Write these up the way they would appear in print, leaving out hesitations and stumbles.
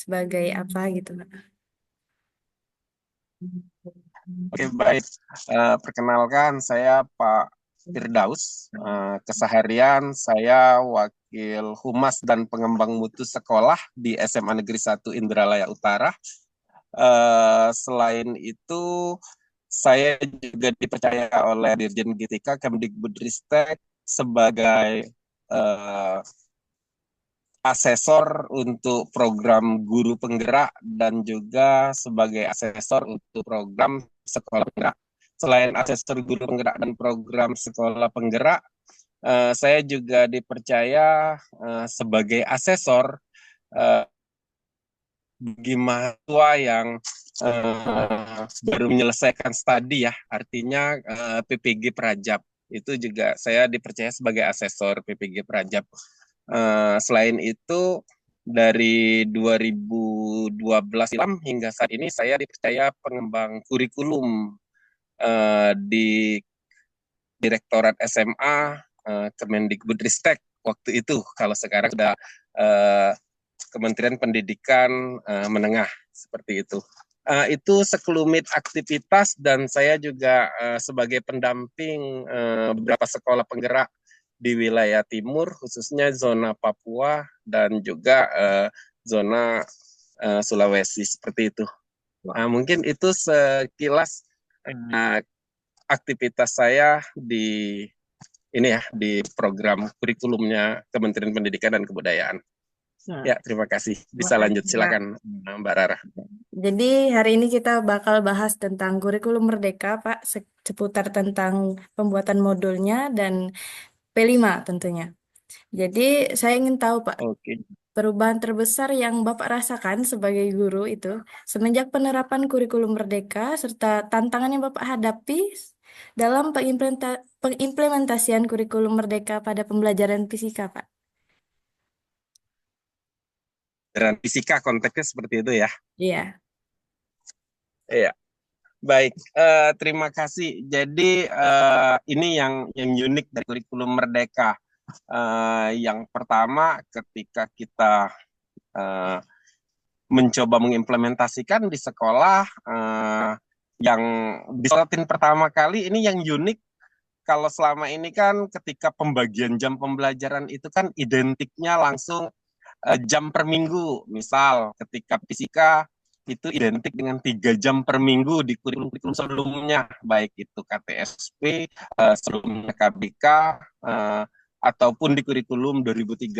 sebagai apa gitu, Pak? Oke, baik. Perkenalkan, saya Pak Firdaus. Keseharian saya Wakil Humas dan Pengembang Mutu Sekolah di SMA Negeri 1 Indralaya Utara. Selain itu, saya juga dipercaya oleh Dirjen GTK Kemdikbudristek sebagai eh, asesor untuk program guru penggerak dan juga sebagai asesor untuk program sekolah penggerak. Selain asesor guru penggerak dan program sekolah penggerak, saya juga dipercaya sebagai asesor eh, bagi mahasiswa yang baru menyelesaikan studi ya, artinya PPG Prajab. Itu juga saya dipercaya sebagai asesor PPG Prajab. Selain itu, dari 2012 silam hingga saat ini saya dipercaya pengembang kurikulum di Direktorat SMA Kemendikbudristek waktu itu. Kalau sekarang sudah eh, Kementerian Pendidikan Menengah seperti itu. Itu sekelumit aktivitas dan saya juga sebagai pendamping beberapa sekolah penggerak di wilayah timur, khususnya zona Papua dan juga zona Sulawesi seperti itu. Mungkin itu sekilas uh, aktivitas saya di ini ya di program kurikulumnya Kementerian Pendidikan dan Kebudayaan. Nah, Ya, terima kasih. Bisa lanjut, makasih, Pak. silakan Mbak Rara. Jadi hari ini kita bakal bahas tentang kurikulum merdeka, Pak, seputar tentang pembuatan modulnya dan P5 tentunya. Jadi saya ingin tahu, Pak, Oke. perubahan terbesar yang Bapak rasakan sebagai guru itu semenjak penerapan kurikulum merdeka serta tantangan yang Bapak hadapi dalam pengimplementasian kurikulum merdeka pada pembelajaran fisika, Pak. Dan fisika konteksnya seperti itu ya. Iya. Iya. Baik, terima kasih. Jadi ini yang unik dari kurikulum Merdeka. Yang pertama, ketika kita eh, mencoba mengimplementasikan di sekolah, yang disorotin pertama kali ini yang unik. Kalau selama ini kan ketika pembagian jam pembelajaran itu kan identiknya langsung jam per minggu. Misal ketika fisika itu identik dengan 3 jam per minggu di kurikulum sebelumnya, baik itu KTSP, sebelumnya KBK, ataupun di kurikulum 2013.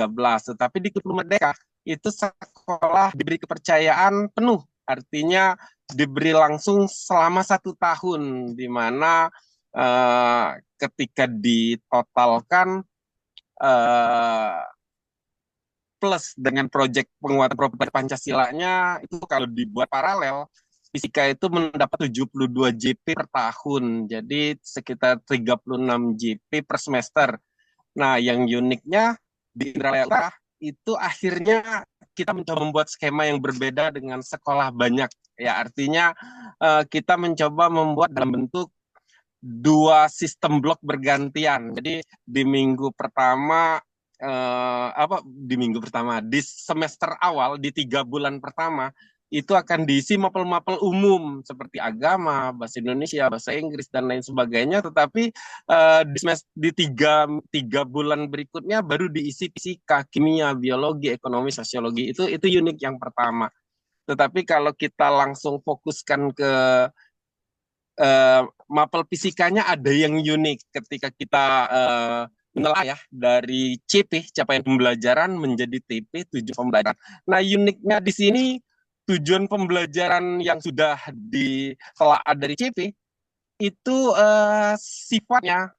Tetapi di kurikulum Merdeka itu sekolah diberi kepercayaan penuh, artinya diberi langsung selama 1 tahun, di mana ketika ditotalkan eh, plus dengan proyek penguatan properti Pancasilanya itu kalau dibuat paralel fisika itu mendapat 72 JP per tahun. Jadi sekitar 36 JP per semester. Nah, yang uniknya di Indralaya Utara itu akhirnya kita mencoba membuat skema yang berbeda dengan sekolah banyak. Ya, artinya kita mencoba membuat dalam bentuk dua sistem blok bergantian. Jadi di minggu pertama di minggu pertama di semester awal di 3 bulan pertama itu akan diisi mapel-mapel umum seperti agama, bahasa Indonesia, bahasa Inggris dan lain sebagainya. Tetapi di 3 bulan berikutnya baru diisi fisika, kimia, biologi, ekonomi, sosiologi. Itu unik yang pertama. Tetapi kalau kita langsung fokuskan ke mapel fisikanya ada yang unik ketika kita menelaah ya dari CP capaian pembelajaran menjadi TP tujuan pembelajaran. Nah uniknya di sini tujuan pembelajaran yang sudah ditelaah dari CP itu sifatnya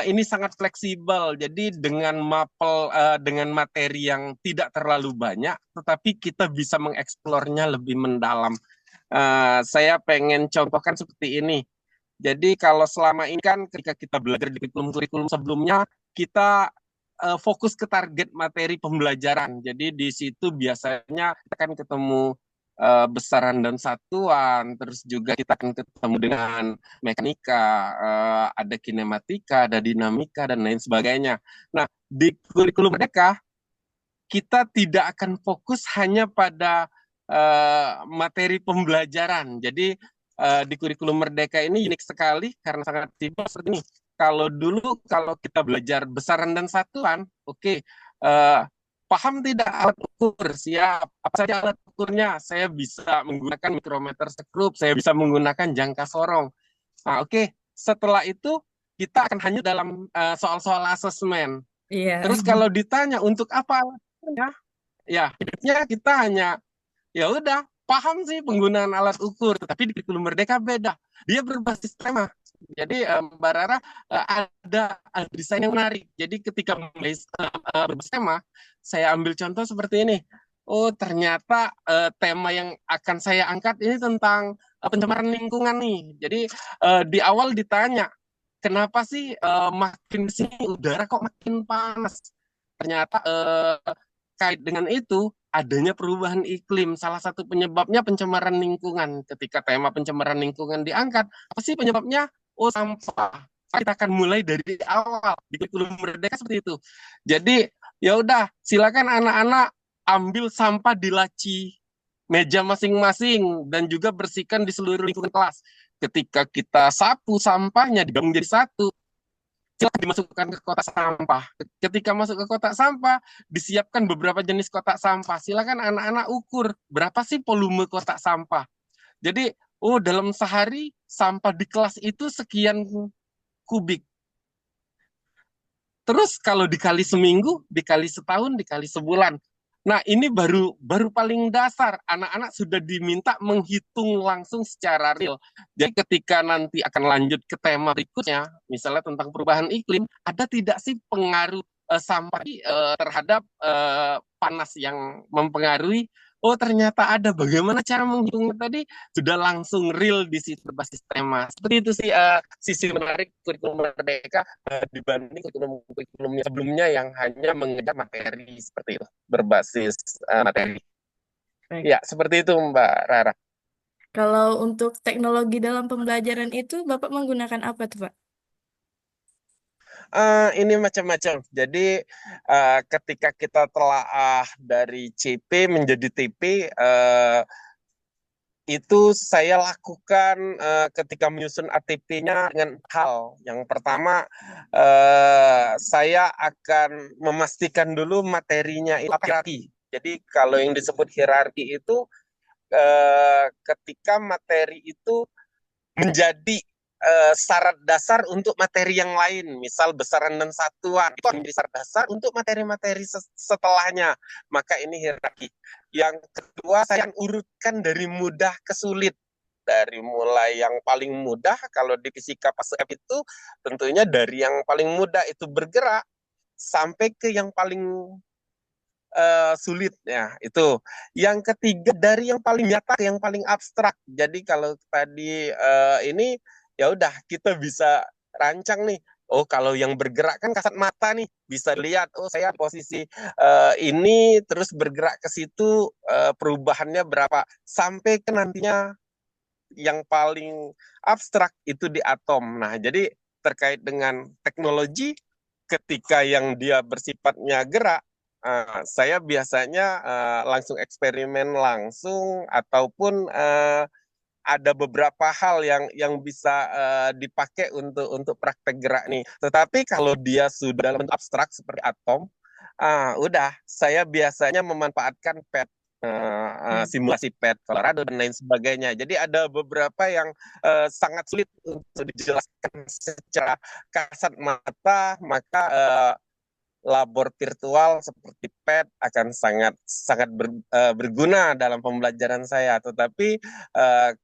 ini sangat fleksibel. Jadi dengan mapel dengan materi yang tidak terlalu banyak, tetapi kita bisa mengeksplornya lebih mendalam. Saya pengen contohkan seperti ini. Jadi kalau selama ini kan ketika kita belajar di kurikulum-kurikulum sebelumnya, kita fokus ke target materi pembelajaran. Jadi di situ biasanya kita kan ketemu besaran dan satuan, terus juga kita akan ketemu dengan mekanika, ada kinematika, ada dinamika, dan lain sebagainya. Nah, di kurikulum mereka, kita tidak akan fokus hanya pada materi pembelajaran. Jadi di kurikulum Merdeka ini unik sekali karena sangat simpel seperti ini. Kalau kita belajar besaran dan satuan, oke, paham tidak alat ukur? Siap. Apa saja alat ukurnya? Saya bisa menggunakan mikrometer sekrup, saya bisa menggunakan jangka sorong. Nah, oke. Setelah itu kita akan hanyut dalam soal-soal asesmen. Iya. Terus kalau ditanya untuk apa alat ukurnya, ya hidupnya kita hanya ya udah paham sih penggunaan alat ukur, tapi di kurikulum Merdeka beda. Dia berbasis tema. Jadi Mbak Rara ada desain yang menarik. Jadi ketika berbasis tema, saya ambil contoh seperti ini. Oh ternyata tema yang akan saya angkat ini tentang pencemaran lingkungan nih. Jadi di awal ditanya, kenapa sih makin sini udara kok makin panas? Ternyata kait dengan itu adanya perubahan iklim. Salah satu penyebabnya pencemaran lingkungan. Ketika tema pencemaran lingkungan diangkat, apa sih penyebabnya? Oh, sampah. Kita akan mulai dari awal di kurikulum Merdeka seperti itu. Jadi ya udah, silakan anak-anak ambil sampah di laci meja masing-masing dan juga bersihkan di seluruh lingkungan kelas. Ketika kita sapu sampahnya digabung jadi satu, silakan dimasukkan ke kotak sampah. Ketika masuk ke kotak sampah, disiapkan beberapa jenis kotak sampah. Silakan anak-anak ukur berapa sih volume kotak sampah. Jadi, oh dalam sehari sampah di kelas itu sekian kubik. Terus kalau dikali seminggu, dikali setahun, dikali sebulan. Nah, ini baru baru paling dasar. Anak-anak sudah diminta menghitung langsung secara real. Jadi ketika nanti akan lanjut ke tema berikutnya, misalnya tentang perubahan iklim, ada tidak sih pengaruh sampah terhadap panas yang mempengaruhi? Oh, ternyata ada. Bagaimana cara menghitungnya tadi? Sudah langsung real di situ berbasis tema. Seperti itu sih sisi menarik kurikulum Merdeka dibanding kurikulum sebelumnya yang hanya mengejar materi seperti itu, berbasis materi. Baik. Ya, seperti itu Mbak Rara. Kalau untuk teknologi dalam pembelajaran itu, Bapak menggunakan apa tuh, Pak? Ini macam-macam. Jadi ketika kita telah dari CP menjadi TP, itu saya lakukan ketika menyusun ATP-nya dengan hal. Yang pertama, saya akan memastikan dulu materinya itu hierarki. Jadi kalau yang disebut hierarki itu ketika materi itu menjadi syarat dasar untuk materi yang lain, misal besaran dan satuan, itu menjadi syarat dasar untuk materi-materi setelahnya. Maka ini hierarki. Yang kedua, saya urutkan dari mudah ke sulit. Dari mulai yang paling mudah, kalau di fisika fase F itu tentunya dari yang paling mudah itu bergerak sampai ke yang paling sulit ya itu. Yang ketiga dari yang paling nyata ke yang paling abstrak. Jadi kalau tadi ini ya udah kita bisa rancang nih. Oh kalau yang bergerak kan kasat mata nih bisa lihat. Oh saya posisi ini terus bergerak ke situ perubahannya berapa sampai ke nantinya yang paling abstrak itu di atom. Nah jadi terkait dengan teknologi ketika yang dia bersifatnya gerak, saya biasanya langsung eksperimen langsung ataupun ada beberapa hal yang bisa dipakai untuk praktek gerak nih. Tetapi kalau dia sudah dalam bentuk abstrak seperti atom, udah saya biasanya memanfaatkan PET, simulasi PET, Colorado dan lain sebagainya. Jadi ada beberapa yang sangat sulit untuk dijelaskan secara kasat mata, maka labor virtual seperti PET akan sangat sangat berguna dalam pembelajaran saya. Tetapi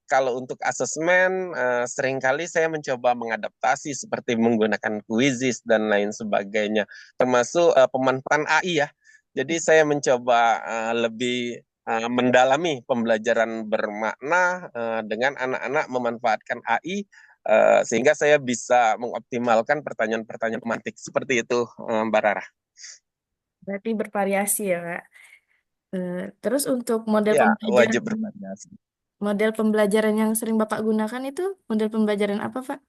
kalau untuk asesmen seringkali saya mencoba mengadaptasi seperti menggunakan quizzes dan lain sebagainya, termasuk pemanfaatan AI ya. Jadi saya mencoba lebih mendalami pembelajaran bermakna dengan anak-anak memanfaatkan AI sehingga saya bisa mengoptimalkan pertanyaan-pertanyaan pemantik seperti itu, Mbak Rara. Berarti bervariasi ya, Kak. Terus untuk model Ya, pembelajaran wajib bervariasi. model pembelajaran yang sering Bapak gunakan itu model pembelajaran apa, Pak?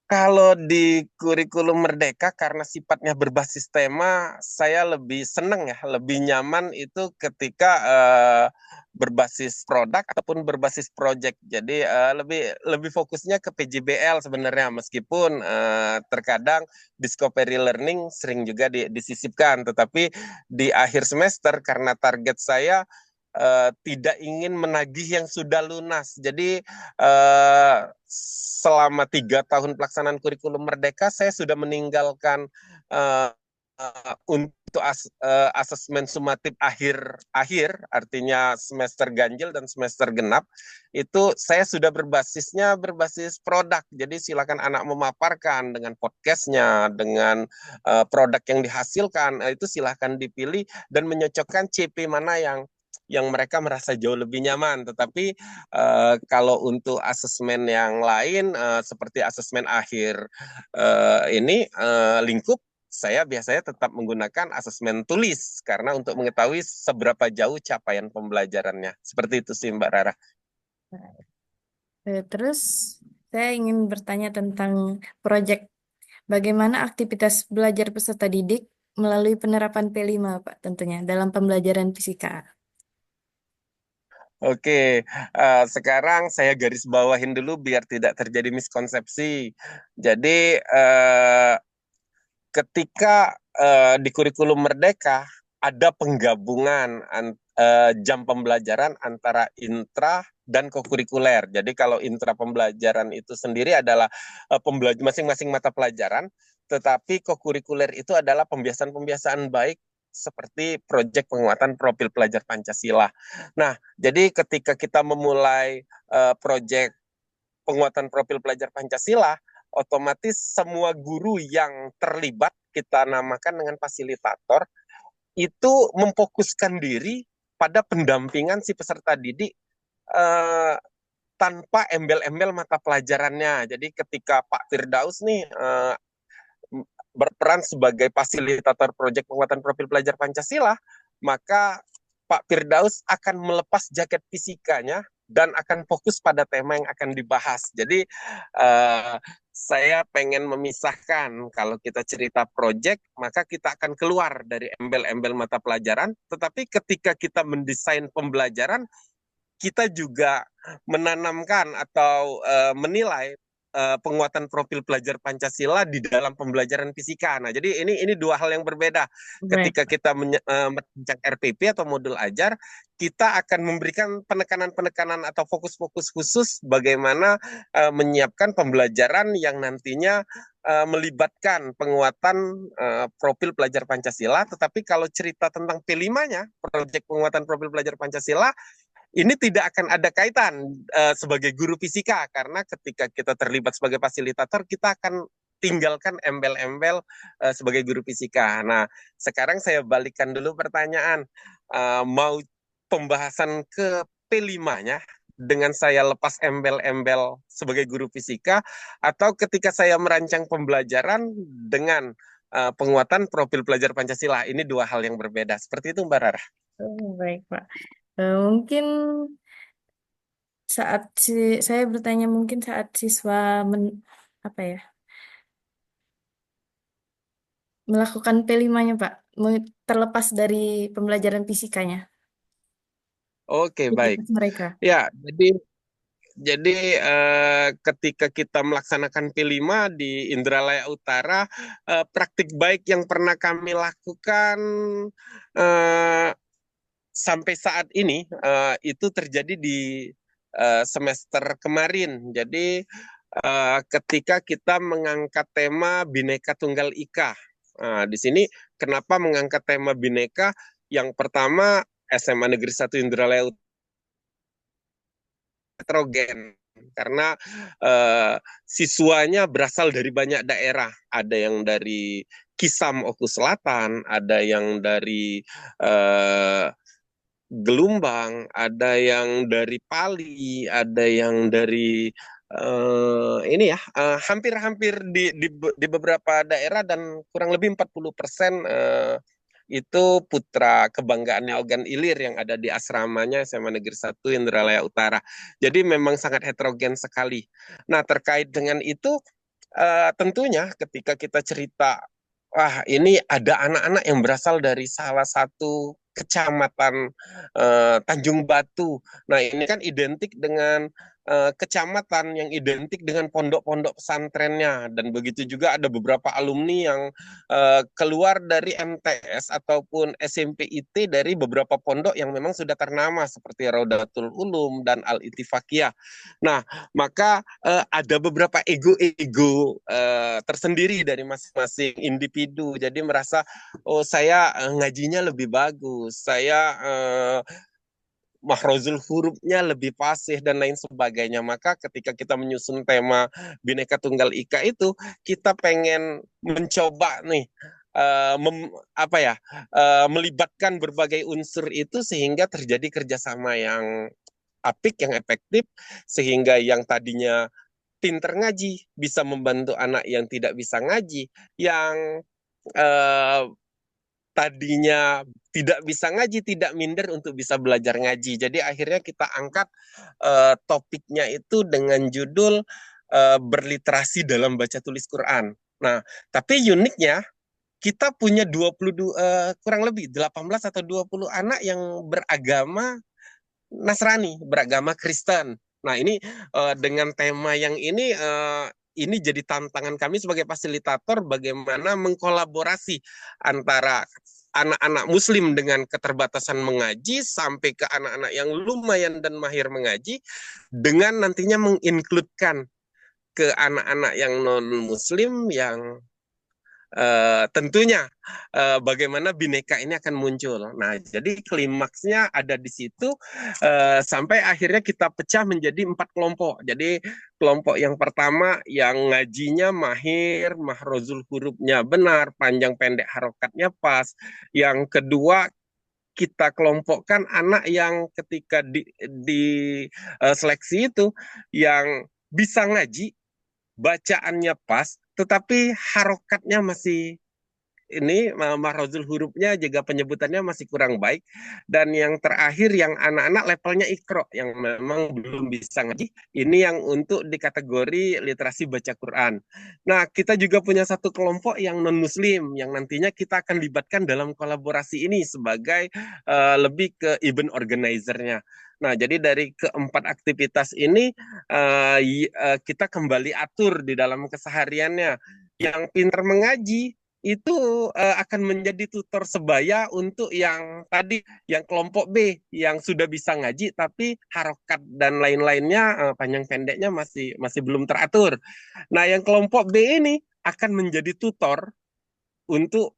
Kalau di kurikulum Merdeka karena sifatnya berbasis tema, saya lebih senang ya, lebih nyaman itu ketika berbasis produk ataupun berbasis project. Jadi lebih lebih fokusnya ke PJBL sebenarnya, meskipun terkadang discovery learning sering juga disisipkan, tetapi di akhir semester karena target saya tidak ingin menagih yang sudah lunas. Jadi selama 3 tahun pelaksanaan kurikulum Merdeka, saya sudah meninggalkan uh, untuk asesmen sumatif akhir, artinya semester ganjil dan semester genap, itu saya sudah berbasis produk. Jadi silakan anak memaparkan dengan podcastnya, dengan produk yang dihasilkan, itu silahkan dipilih dan menyocokkan CP mana yang mereka merasa jauh lebih nyaman. Tetapi kalau untuk asesmen yang lain seperti asesmen akhir ini lingkup, saya biasanya tetap menggunakan asesmen tulis karena untuk mengetahui seberapa jauh capaian pembelajarannya. Seperti itu sih Mbak Rara. Terus saya ingin bertanya tentang proyek. Bagaimana aktivitas belajar peserta didik melalui penerapan P5, Pak, tentunya dalam pembelajaran fisika. Oke, sekarang saya garis bawahin dulu biar tidak terjadi miskonsepsi. Jadi ketika di kurikulum Merdeka ada penggabungan jam pembelajaran antara intra dan kokurikuler. Jadi kalau intra pembelajaran itu sendiri adalah masing-masing mata pelajaran, tetapi kokurikuler itu adalah pembiasaan-pembiasaan baik seperti proyek penguatan profil pelajar Pancasila. Nah, jadi ketika kita memulai proyek penguatan profil pelajar Pancasila, otomatis semua guru yang terlibat, kita namakan dengan fasilitator, itu memfokuskan diri pada pendampingan si peserta didik eh, tanpa embel-embel mata pelajarannya. Jadi ketika Pak Firdaus nih berperan sebagai fasilitator proyek penguatan profil pelajar Pancasila, maka Pak Firdaus akan melepas jaket fisikanya dan akan fokus pada tema yang akan dibahas. Jadi saya pengen memisahkan kalau kita cerita proyek, maka kita akan keluar dari embel-embel mata pelajaran, tetapi ketika kita mendesain pembelajaran, kita juga menanamkan atau menilai penguatan profil pelajar Pancasila di dalam pembelajaran fisika. Nah, jadi ini dua hal yang berbeda. Baik, Ketika kita merancang RPP atau modul ajar, kita akan memberikan penekanan-penekanan atau fokus-fokus khusus bagaimana menyiapkan pembelajaran yang nantinya melibatkan penguatan profil pelajar Pancasila. Tetapi kalau cerita tentang P5-nya, proyek penguatan profil pelajar Pancasila, ini tidak akan ada kaitan sebagai guru fisika karena ketika kita terlibat sebagai fasilitator kita akan tinggalkan embel-embel sebagai guru fisika. Nah, sekarang saya balikan dulu pertanyaan, mau pembahasan ke P5-nya dengan saya lepas embel-embel sebagai guru fisika atau ketika saya merancang pembelajaran dengan penguatan profil pelajar Pancasila. Ini dua hal yang berbeda. Seperti itu Mbak Rara. baik, Pak. Mungkin saat saya bertanya mungkin saat siswa apa ya melakukan P5-nya, Pak, terlepas dari pembelajaran fisikanya, Oke, baik. aktivitas mereka. Ya, jadi ketika kita melaksanakan P5 di Indralaya Utara, praktik baik yang pernah kami lakukan eh, sampai saat ini itu terjadi di semester kemarin. Jadi ketika kita mengangkat tema Bhinneka Tunggal Ika. Di sini kenapa mengangkat tema Bhinneka? Yang pertama SMA Negeri 1 Indralaya heterogen karena siswanya berasal dari banyak daerah. Ada yang dari Kisam Oku Selatan, ada yang dari eh, Gelumbang, ada yang dari Pali, ada yang dari ini ya, hampir-hampir di beberapa daerah dan kurang lebih 40% itu putra kebanggaannya Ogan Ilir yang ada di asramanya SMA Negeri 1 Indralaya Utara. Jadi memang sangat heterogen sekali. Nah, terkait dengan itu tentunya ketika kita cerita, wah ini ada anak-anak yang berasal dari salah satu kecamatan Tanjung Batu. Nah ini kan identik dengan kecamatan yang identik dengan pondok-pondok pesantrennya, dan begitu juga ada beberapa alumni yang keluar dari MTS ataupun SMP IT dari beberapa pondok yang memang sudah ternama seperti Raudatul Ulum dan Al Ittifaqiyah. Nah, maka ada beberapa ego-ego tersendiri dari masing-masing individu. Jadi merasa, oh saya ngajinya lebih bagus, saya mahrozul hurufnya lebih fasih dan lain sebagainya. Maka ketika kita menyusun tema Bhinneka Tunggal Ika itu, kita pengen mencoba nih apa ya, melibatkan berbagai unsur itu sehingga terjadi kerjasama yang apik, yang efektif, sehingga yang tadinya pinter ngaji bisa membantu anak yang tidak bisa ngaji, yang eh, tadinya tidak bisa ngaji tidak minder untuk bisa belajar ngaji. Jadi akhirnya kita angkat topiknya itu dengan judul berliterasi dalam baca tulis Quran. Nah, tapi uniknya kita punya 22 kurang lebih 18 atau 20 anak yang beragama Nasrani, beragama Kristen. Nah, ini dengan tema yang ini jadi tantangan kami sebagai fasilitator bagaimana mengkolaborasi antara anak-anak muslim dengan keterbatasan mengaji sampai ke anak-anak yang lumayan dan mahir mengaji, dengan nantinya menginkludkan ke anak-anak yang non muslim yang tentunya bagaimana bineka ini akan muncul. Nah, jadi klimaksnya ada di situ sampai akhirnya kita pecah menjadi 4 kelompok. Jadi kelompok yang pertama yang ngajinya mahir, mahrozul hurufnya benar, panjang pendek harokatnya pas. Yang kedua kita kelompokkan anak yang ketika di seleksi itu yang bisa ngaji, bacaannya pas, tetapi harokatnya masih ini mahrozul hurufnya juga penyebutannya masih kurang baik. Dan yang terakhir yang anak-anak levelnya ikro yang memang belum bisa ngaji, ini yang untuk di kategori literasi baca Quran. Nah, kita juga punya satu kelompok yang non muslim yang nantinya kita akan libatkan dalam kolaborasi ini sebagai lebih ke event organizer-nya. Nah, jadi dari keempat aktivitas ini kita kembali atur di dalam kesehariannya. Yang pintar mengaji itu akan menjadi tutor sebaya untuk yang tadi, yang kelompok B yang sudah bisa ngaji tapi harokat dan lain-lainnya panjang pendeknya masih masih belum teratur. Nah, yang kelompok B ini akan menjadi tutor untuk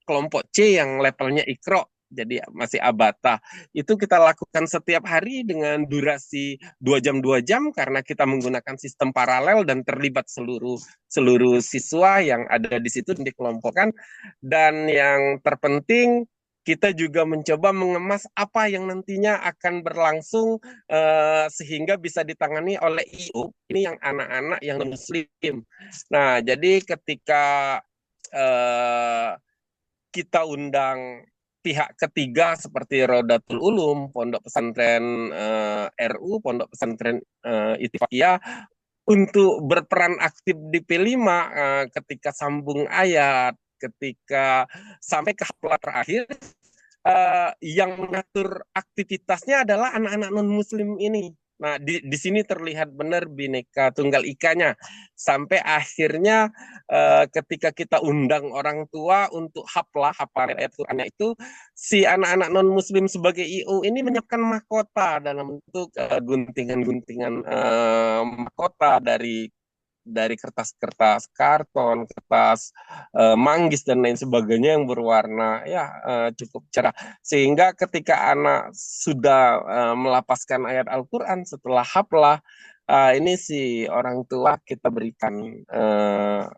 kelompok C yang levelnya ikro, jadi masih abata. Itu kita lakukan setiap hari dengan durasi 2 jam karena kita menggunakan sistem paralel dan terlibat seluruh seluruh siswa yang ada di situ dikelompokkan. Dan yang terpenting, kita juga mencoba mengemas apa yang nantinya akan berlangsung sehingga bisa ditangani oleh IO ini yang anak-anak yang muslim. Nah, jadi ketika eh, kita undang pihak ketiga seperti Rodatul Ulum, Pondok Pesantren RU, Pondok Pesantren Ittifaqiyah untuk berperan aktif di P5 ketika sambung ayat, ketika sampai ke hafal terakhir, yang mengatur aktivitasnya adalah anak-anak non-muslim ini. Nah, di sini terlihat benar bineka tunggal ikanya. Sampai akhirnya ketika kita undang orang tua untuk hafal ayat Quran itu, si anak-anak non-muslim sebagai IO ini menyiapkan mahkota dalam bentuk guntingan-guntingan mahkota dari kertas-kertas karton, kertas manggis dan lain sebagainya yang berwarna ya cukup cerah. Sehingga ketika anak sudah melapaskan ayat Al-Qur'an setelah haflah, ini si orang tua kita berikan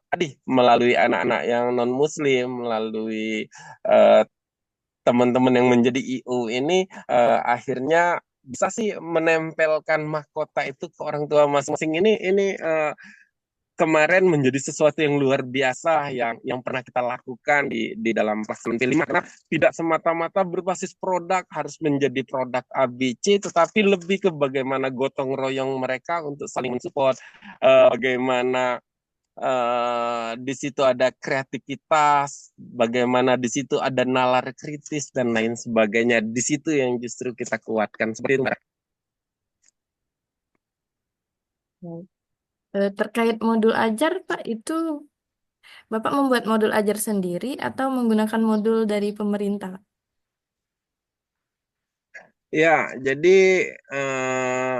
tadi melalui anak-anak yang non muslim, melalui uh, teman-teman yang menjadi IU ini akhirnya bisa sih menempelkan mahkota itu ke orang tua masing-masing. Ini kemarin menjadi sesuatu yang luar biasa yang pernah kita lakukan di dalam pelaksanaan P5, karena tidak semata-mata berbasis produk harus menjadi produk ABC, tetapi lebih ke bagaimana gotong royong mereka untuk saling mensupport, bagaimana di situ ada kreativitas, bagaimana di situ ada nalar kritis dan lain sebagainya. Di situ yang justru kita kuatkan seperti itu, Mbak. Terkait modul ajar, Pak, itu Bapak membuat modul ajar sendiri atau menggunakan modul dari pemerintah? Ya, jadi eh,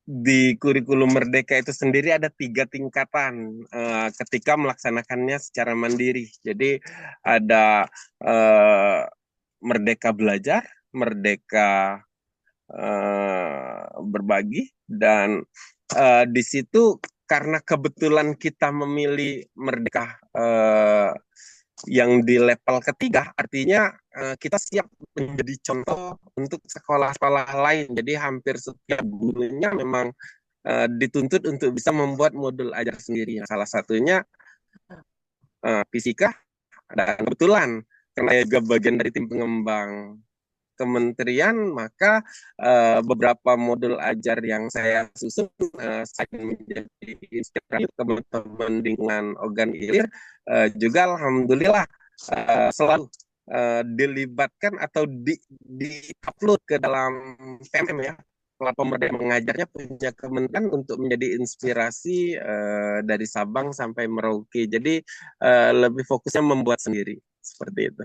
di kurikulum Merdeka itu sendiri ada 3 tingkatan ketika melaksanakannya secara mandiri. Jadi ada eh, Merdeka Belajar, Merdeka Berbagi, dan di situ karena kebetulan kita memilih Merdeka yang di level ketiga, artinya kita siap menjadi contoh untuk sekolah-sekolah lain. Jadi hampir setiap gurunya memang dituntut untuk bisa membuat modul ajar sendiri. Salah satunya fisika, dan kebetulan karena juga bagian dari tim pengembang kementerian, maka beberapa modul ajar yang saya susun saya menjadi inspirasi teman-teman dengan organ ilir juga alhamdulillah selalu dilibatkan atau di-upload ke dalam PMM ya. Platform Merdeka Mengajarnya punya kementerian untuk menjadi inspirasi dari Sabang sampai Merauke. Jadi lebih fokusnya membuat sendiri seperti itu.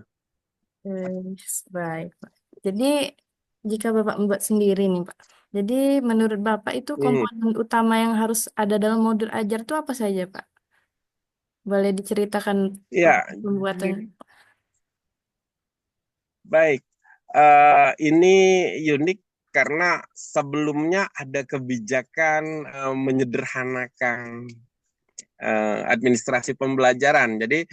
Baik, Pak. Jadi, jika Bapak membuat sendiri nih, Pak. Jadi, menurut Bapak itu Hmm. komponen utama yang harus ada dalam modul ajar itu apa saja, Pak? Boleh diceritakan Ya, proses pembuatannya? baik. Ini unik karena sebelumnya ada kebijakan menyederhanakan administrasi pembelajaran. Jadi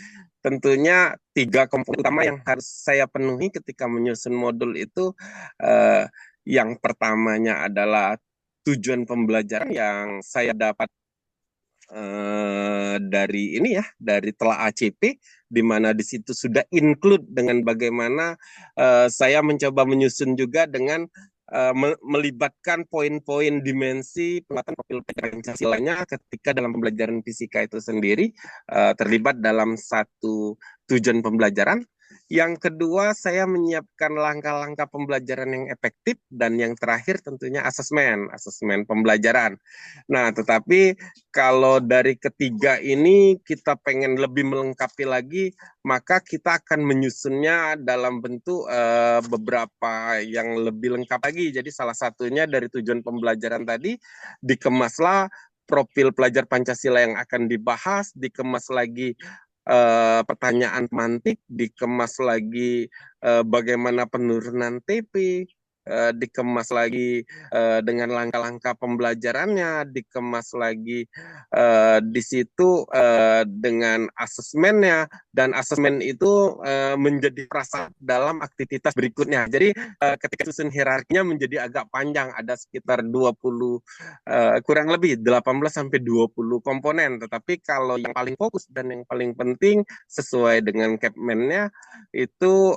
tentunya 3 komponen utama yang harus saya penuhi ketika menyusun modul itu. Eh, yang pertamanya adalah tujuan pembelajaran yang saya dapat dari ini ya, dari telah ACP, di mana di situ sudah include dengan bagaimana saya mencoba menyusun juga dengan melibatkan poin-poin dimensi penguatan profil Pancasilanya ketika dalam pembelajaran fisika itu sendiri terlibat dalam satu tujuan pembelajaran. Yang kedua, saya menyiapkan langkah-langkah pembelajaran yang efektif, dan yang terakhir tentunya asesmen pembelajaran. Nah, tetapi kalau dari ketiga ini kita pengen lebih melengkapi lagi, maka kita akan menyusunnya dalam bentuk beberapa yang lebih lengkap lagi. Jadi salah satunya dari tujuan pembelajaran tadi dikemaslah profil pelajar Pancasila yang akan dibahas, dikemas lagi pertanyaan mantik, dikemas lagi bagaimana penurunan TP, dikemas lagi dengan langkah-langkah pembelajarannya, dikemas lagi di situ dengan asesmennya, dan asesmen itu menjadi prasyarat dalam aktivitas berikutnya. Jadi ketika susun hierarkinya menjadi agak panjang, ada sekitar 20 kurang lebih 18 sampai 20 komponen. Tetapi kalau yang paling fokus dan yang paling penting sesuai dengan Capman-nya itu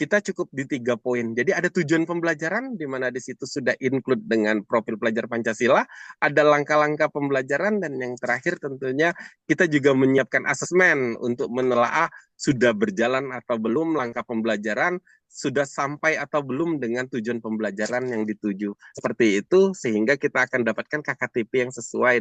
kita cukup di 3 poin. Jadi ada tujuan pembelajaran di mana di situ sudah include dengan profil pelajar Pancasila, ada langkah-langkah pembelajaran, dan yang terakhir tentunya kita juga menyiapkan asesmen untuk menelaah sudah berjalan atau belum langkah pembelajaran, sudah sampai atau belum dengan tujuan pembelajaran yang dituju. Seperti itu sehingga kita akan dapatkan KKTP yang sesuai